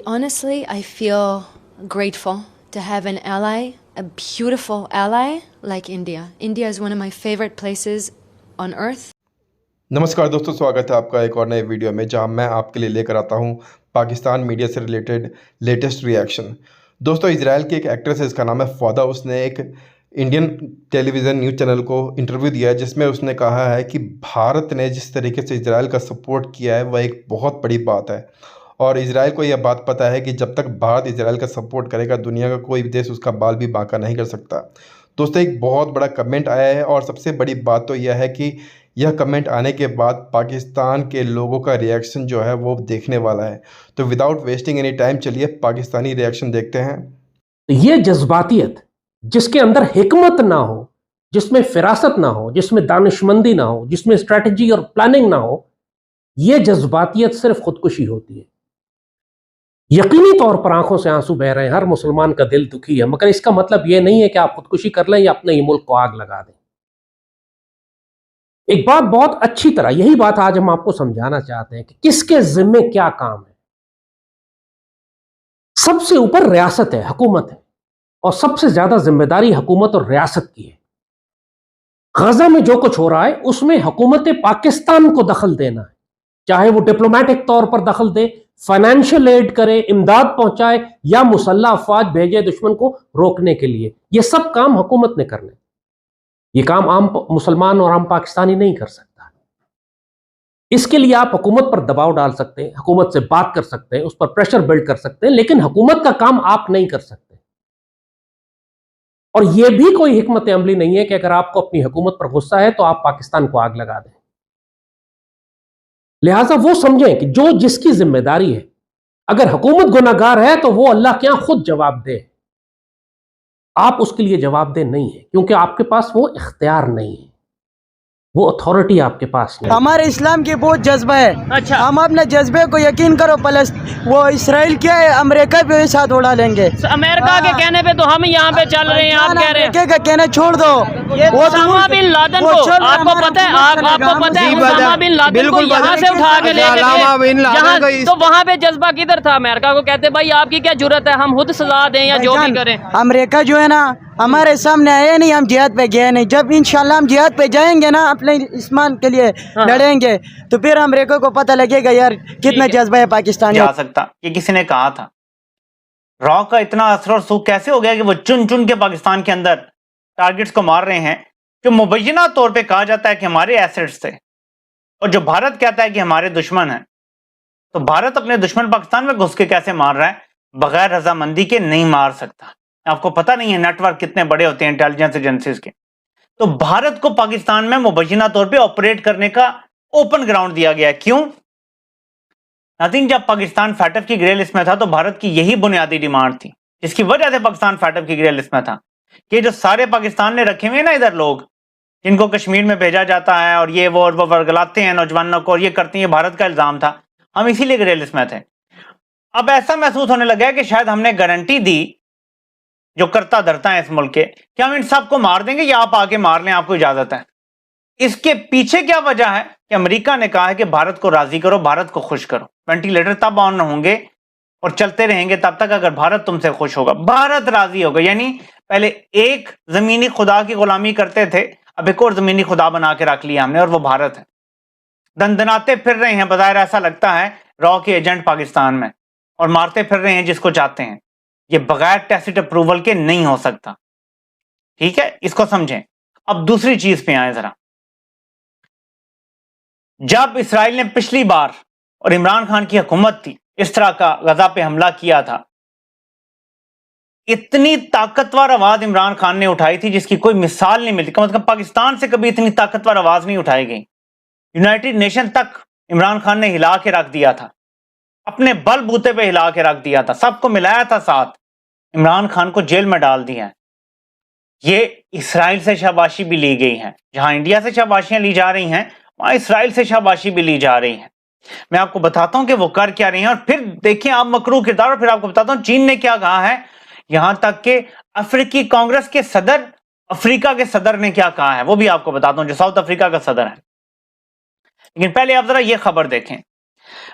Honestly, I feel grateful to have an ally, a beautiful ally like India. India is one of my favorite places on earth. नमस्कार दोस्तों, स्वागत है आपका एक और नए वीडियो में जहां मैं आपके लिए लेकर आता हूं पाकिस्तान मीडिया से रिलेटेड लेटेस्ट रिएक्शन। दोस्तों, इजराइल की एक एक्ट्रेस है, इसका नाम है फौदा। उसने एक इंडियन टेलीविज़न न्यूज़ चैनल को इंटरव्यू दिया है जिसमें उसने कहा है कि भारत ने जिस तरीके से इजराइल का सपोर्ट किया है वह एक बहुत बड़ी बात है और इजराइल को यह बात पता है कि जब तक भारत इजराइल का सपोर्ट करेगा दुनिया का कोई देश उसका बाल भी बांका नहीं कर सकता। दोस्तों, एक बहुत बड़ा कमेंट आया है और सबसे बड़ी बात तो यह है कि यह कमेंट आने के बाद पाकिस्तान के लोगों का रिएक्शन जो है वो देखने वाला है। तो विदाउट वेस्टिंग एनी टाइम चलिए पाकिस्तानी रिएक्शन देखते हैं। ये जज्बातियत जिसके अंदर हिकमत ना हो, जिसमें फिरासत ना हो, जिसमें दानिशमंदी ना हो, जिसमें स्ट्रेटजी और प्लानिंग ना हो, ये जज्बातियत सिर्फ खुदकुशी होती है। यकीनी तौर पर आंखों से आंसू बह रहे हैं, हर मुसलमान का दिल दुखी है, मगर इसका मतलब ये नहीं है कि आप खुदकुशी कर लें या अपने ही मुल्क को आग लगा दें। एक बात बहुत अच्छी तरह, यही बात आज हम आपको समझाना चाहते हैं कि किसके जिम्मे क्या काम है। सबसे ऊपर रियासत है, हुकूमत है, और सबसे ज्यादा जिम्मेदारी हुकूमत और रियासत की है। गजा में जो कुछ हो रहा है उसमें हुकूमत पाकिस्तान को दखल देना है, चाहे वो डिप्लोमेटिक तौर पर दखल दे, फाइनेंशियल एड करे, इमदाद पहुंचाए या मुसल्लह अफवाज भेजे दुश्मन को रोकने के लिए। ये सब काम हुकूमत ने करने। ये काम आम मुसलमान और आम पाकिस्तानी नहीं कर सकता। इसके लिए आप हुकूमत पर दबाव डाल सकते हैं, हुकूमत से बात कर सकते हैं, उस पर प्रेशर बिल्ड कर सकते हैं, लेकिन हुकूमत का काम आप नहीं कर सकते। और यह भी कोई हिकमत अमली नहीं है कि अगर आपको अपनी हुकूमत पर गुस्सा है तो आप पाकिस्तान को आग लगा दें। लिहाजा वो समझें कि जो जिसकी जिम्मेदारी है, अगर हुकूमत गुनाहगार है तो वो अल्लाह के यहां खुद जवाब दे। आप उसके लिए जवाबदेह नहीं है, क्योंकि आपके पास वो इख्तियार नहीं है, वो अथॉरिटी आपके पास नहीं। हमारे इस्लाम की बहुत जज्बा है। अच्छा, हम अपने जज्बे को यकीन करो, वो इसराइल क्या है, अमेरिका पे साथ उड़ा लेंगे। अमेरिका के कहने पे तो हम यहाँ पे चल रहे हैं, आप कह रहे हैं का कहना छोड़ दो। उसामा बिन लादेन को आपको पता है, आपको पता है उसामा बिन लादेन को यहाँ से उठा के ले गए, तो वहाँ पे जज्बा किधर था? अमेरिका को कहते भाई आपकी क्या जरूरत है, हम खुद सजा दें या जो भी करें। अमेरिका जो है ना हमारे सामने आए नहीं, हम जिहाद पे गए नहीं। जब इंशाल्लाह हम जिहाद पे जाएंगे ना, अपने इस्लाम के लिए लड़ेंगे, तो फिर अमेरिका को पता लगेगा यार कितना जज्बा है पाकिस्तान जा सकता। ये किसी ने कहा था। रॉ का इतना असर और सूख कैसे हो गया कि वो चुन चुन के पाकिस्तान के अंदर टारगेट्स को मार रहे हैं, जो मुबैना तौर पे कहा जाता है कि हमारे एसेट्स थे, और जो भारत कहता है कि हमारे दुश्मन हैं। तो भारत अपने दुश्मन पाकिस्तान में घुस के कैसे मार रहा है? बगैर रजामंदी के नहीं मार सकता। आपको पता नहीं है नेटवर्क कितने बड़े होते हैं इंटेलिजेंस एजेंसीज के। तो भारत को पाकिस्तान में मुबैना तौर पे ऑपरेट करने का ओपन ग्राउंड दिया गया है। क्यों? नाज़रीन, जब पाकिस्तान फैटफ की ग्रे लिस्ट में था तो भारत की यही बुनियादी डिमांड थी, जिसकी वजह से पाकिस्तान फैटफ की ग्रे लिस्ट में था, कि जो सारे पाकिस्तान ने रखे हुए ना इधर लोग जिनको कश्मीर में भेजा जाता है और ये वो वर्गलाते हैं नौजवानों को और ये करते हैं, भारत का इल्जाम था, हम इसीलिए ग्रे लिस्ट में थे। अब ऐसा महसूस होने लगा है कि शायद हमने गारंटी दी जो करता धरता है इस मुल्क के, कि हम इन सबको मार देंगे या आप आके मार लें, आपको इजाजत है। इसके पीछे क्या वजह है कि अमेरिका ने कहा है कि भारत को राजी करो, भारत को खुश करो। वेंटिलेटर तब ऑन होंगे और चलते रहेंगे तब तक अगर भारत तुमसे खुश होगा, भारत राजी होगा। यानी पहले एक जमीनी खुदा की गुलामी करते थे, अब एक और जमीनी खुदा बना के रख लिया हमने, और वो भारत है। दंदनाते फिर रहे हैं, बज़ाहिर ऐसा लगता है रॉ के एजेंट पाकिस्तान में, और मारते फिर रहे हैं जिसको चाहते हैं। ये बगैर टैसिट अप्रूवल के नहीं हो सकता। ठीक है, इसको समझें। अब दूसरी चीज पे आए जरा। जब इसराइल ने पिछली बार और इमरान खान की हुकूमत थी इस तरह का गजा पे हमला किया था, इतनी ताकतवर आवाज इमरान खान ने उठाई थी जिसकी कोई मिसाल नहीं मिलती। कम से कम पाकिस्तान से कभी इतनी ताकतवर आवाज नहीं उठाई गई। यूनाइटेड नेशन तक इमरान खान ने हिला के रख दिया था, अपने बल बूते पे हिला के रख दिया था, सबको मिलाया था साथ, इमरान खान को जेल में डाल दिया है। ये इसराइल से शाबाशी भी ली गई है। जहां इंडिया से शाबाशियां ली जा रही हैं वहां इसराइल से शाबाशी भी ली जा रही है। मैं आपको बताता हूं कि वो कर क्या रही हैं, और फिर देखिए आप मकरू किरदार। और फिर आपको बताता हूं चीन ने क्या कहा है, यहां तक कि अफ्रीकी कांग्रेस के सदर, अफ्रीका के सदर ने क्या कहा है वो भी आपको बताता हूं, जो साउथ अफ्रीका का सदर है। लेकिन पहले आप जरा ये खबर देखें।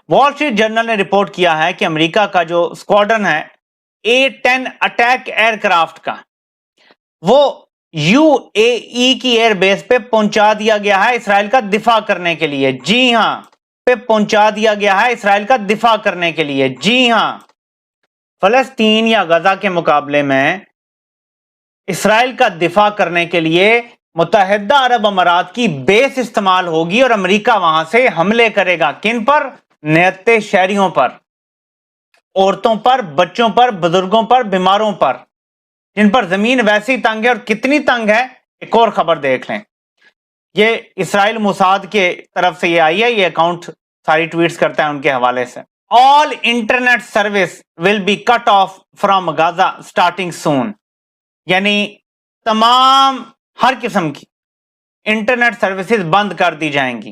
وال اسٹریٹ جرنل نے رپورٹ کیا ہے کہ امریکہ کا جو اسکواڈرن ہے A-10 اٹیک ایئر کرافٹ کا، وہ UAE کی ایئر بیس پہ پہنچا دیا گیا ہے اسرائیل کا دفاع کرنے کے لیے. جی ہاں، پہنچا دیا گیا ہے اسرائیل کا دفاع کرنے کے لیے. جی ہاں، فلسطین یا غزہ کے مقابلے میں اسرائیل کا دفاع کرنے کے لیے متحدہ عرب امارات کی بیس استعمال ہوگی اور امریکہ وہاں سے حملے کرے گا. کن پر؟ نہتے شہریوں پر، عورتوں پر، بچوں پر، بزرگوں پر، بیماروں پر، جن پر زمین ویسی تنگ ہے. اور کتنی تنگ ہے ایک اور خبر دیکھ لیں. یہ اسرائیل موساد کے طرف سے یہ آئی ہے، یہ اکاؤنٹ ساری ٹویٹس کرتا ہے ان کے حوالے سے. All internet service will be cut off from Gaza starting soon. یعنی تمام ہر قسم کی انٹرنیٹ سروسز بند کر دی جائیں گی.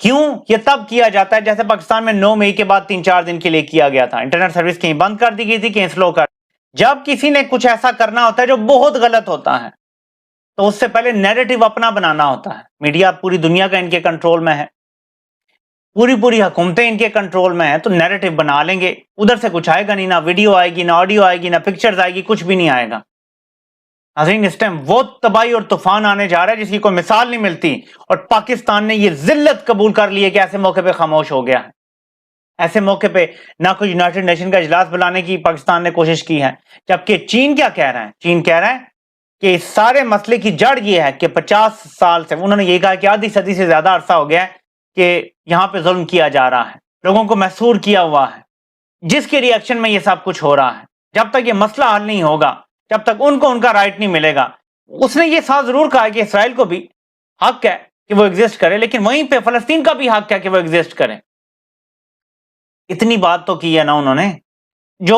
کیوں؟ یہ تب کیا جاتا ہے جیسے پاکستان میں 9 مئی کے بعد 3-4 دن کے لیے کیا گیا تھا. انٹرنیٹ سروس کہیں بند کر دی گئی تھی، کہیں سلو کر. جب کسی نے کچھ ایسا کرنا ہوتا ہے جو بہت غلط ہوتا ہے تو اس سے پہلے نیریٹو اپنا بنانا ہوتا ہے. میڈیا پوری دنیا کا ان کے کنٹرول میں ہے، پوری حکومتیں ان کے کنٹرول میں ہیں، تو نیریٹو بنا لیں گے. ادھر سے کچھ آئے گا نہیں، نہ ویڈیو آئے گی، نہ آڈیو آئے گی، نہ پکچرز آئے گی، کچھ بھی نہیں آئے گا. ناظرین، اس ٹائم وہ تباہی اور طوفان آنے جا رہا ہے جس کی کوئی مثال نہیں ملتی، اور پاکستان نے یہ ذلت قبول کر لی ہے کہ ایسے موقع پہ خاموش ہو گیا ہے. ایسے موقع پہ نہ کوئی یونائٹڈ نیشن کا اجلاس بلانے کی پاکستان نے کوشش کی ہے. جبکہ چین کیا کہہ رہا ہے؟ چین کہہ رہا ہے کہ اس سارے مسئلے کی جڑ یہ ہے کہ 50 سال سے، انہوں نے یہ کہا کہ آدھی صدی سے زیادہ عرصہ ہو گیا ہے کہ یہاں پہ ظلم کیا جا رہا ہے، لوگوں کو محصور کیا ہوا ہے، جس کے ری ایکشن میں یہ سب کچھ ہو رہا ہے. جب تک یہ مسئلہ حل نہیں ہوگا، جب تک ان کو ان کا رائٹ نہیں ملے گا. اس نے یہ ساتھ ضرور کہا کہ اسرائیل کو بھی حق ہے کہ وہ ایگزسٹ کرے، لیکن وہیں پہ فلسطین کا بھی حق ہے کہ وہ ایگزسٹ کرے. اتنی بات تو کی ہے نا انہوں نے. جو